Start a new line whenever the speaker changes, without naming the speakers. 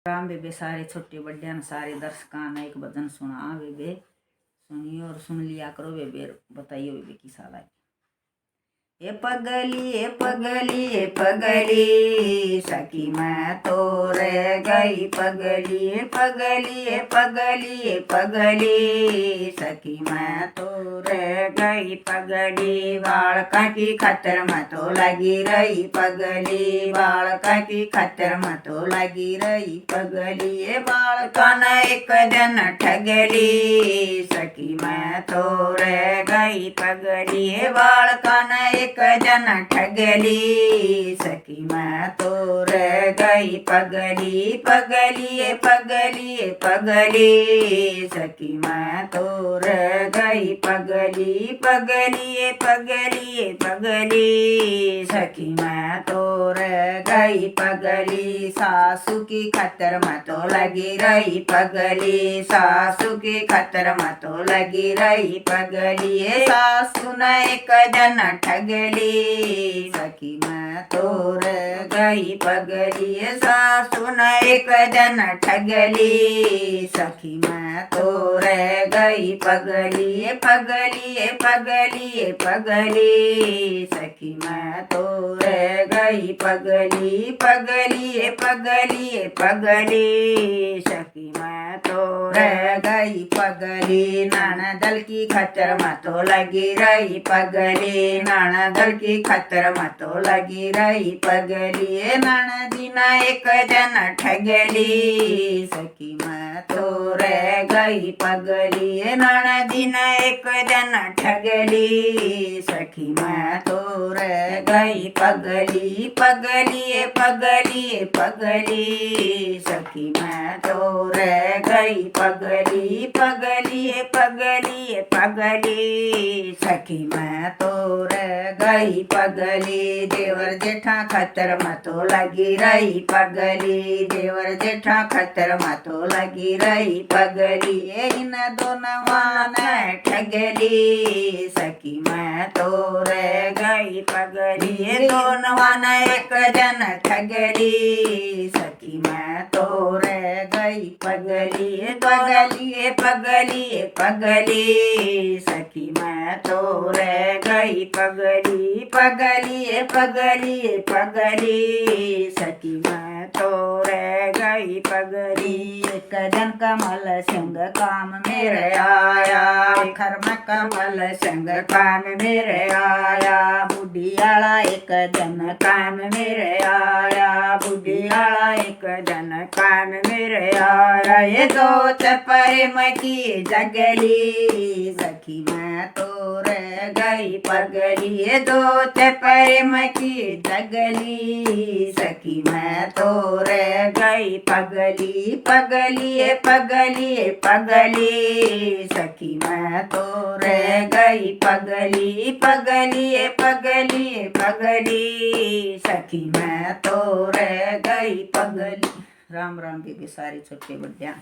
राम बेबे सारे छोटे बड़े सारे दर्शकों ने एक भजन सुना बेबे सुनिए और सुन लिया करो बेबे। बताइए बेबे की साला ए पगली ए पगली ए पगली सखी मैं तो रह गई पगली ए पगली ए पगली ए पगली सखी मैं तो रह गई पगली बालका की खतर में तो लगी रही पगली बालका की खतर में तो लगी रही पगली ए बालका ने एक दिन ठगली सखी मैं तो रह गई पगली ए बालका ने एक जन ठगली सखी मैं तो रह गई पगली पगली पगली पगली सखी मैं तो रह गई पगली पगली पगली पगली सखी मैं तो रह गई पगली सासू की खतर में तो लगी रही पगली सासू की खतर में तो लगी रही पगली सासू ने एक जन ठगली सखी मैं तो रह गई पगली सासू ने एक जन ठगली सखी मैं तो रह गई पगली पगली पगली पगली सखी मैं तो रह गई पगली पगली पगली पगली सखी मैं तो रह गई पगली ननदल की खतर में तो लगी रही पगली ननदल की खतर में तो लगी रही पगली ननदी ना एक जन ठगली सखी मैं तो रह गई पगली ननदी ना एक जन ठगली सखी मैं तो रह गई पगली पगली पगली पगली सखी मैं तो रह गई पगली पगली पगली पगली सखी मैं तो रह गई पगली देवर जेठा खतर में तो लगी रही पगली देवर जेठा खतर में तो लगी रही पगली इन दोनों ने ठगली सखी मैं तो रह गई पगली दोनों ने एक जन ठगली सखी मैं तो रह गई पगली पगली पगली पगली सखी मैं तो रह गई पगली पगली पगली पगली सखी मैं तो रह गई पगली एक जन कमल संग काम मेरे आया खर में कमल संग काम मेरे आया बुढ़ियाला एक जन काम मेरे आया बुढ़ियाला एक जन काम मेरे आया ये दो चपरे मकी जगली सखी मैं तो रह गई पगली ये दो चपरे मकी जगली सखी मैं तो रह गई पगली पगली पगली पगली सखी मैं तो रह गई पगली पगली पगली पगली सखी मैं तो रह गई पगली। राम राम बेबे सारे छोटे बड़े।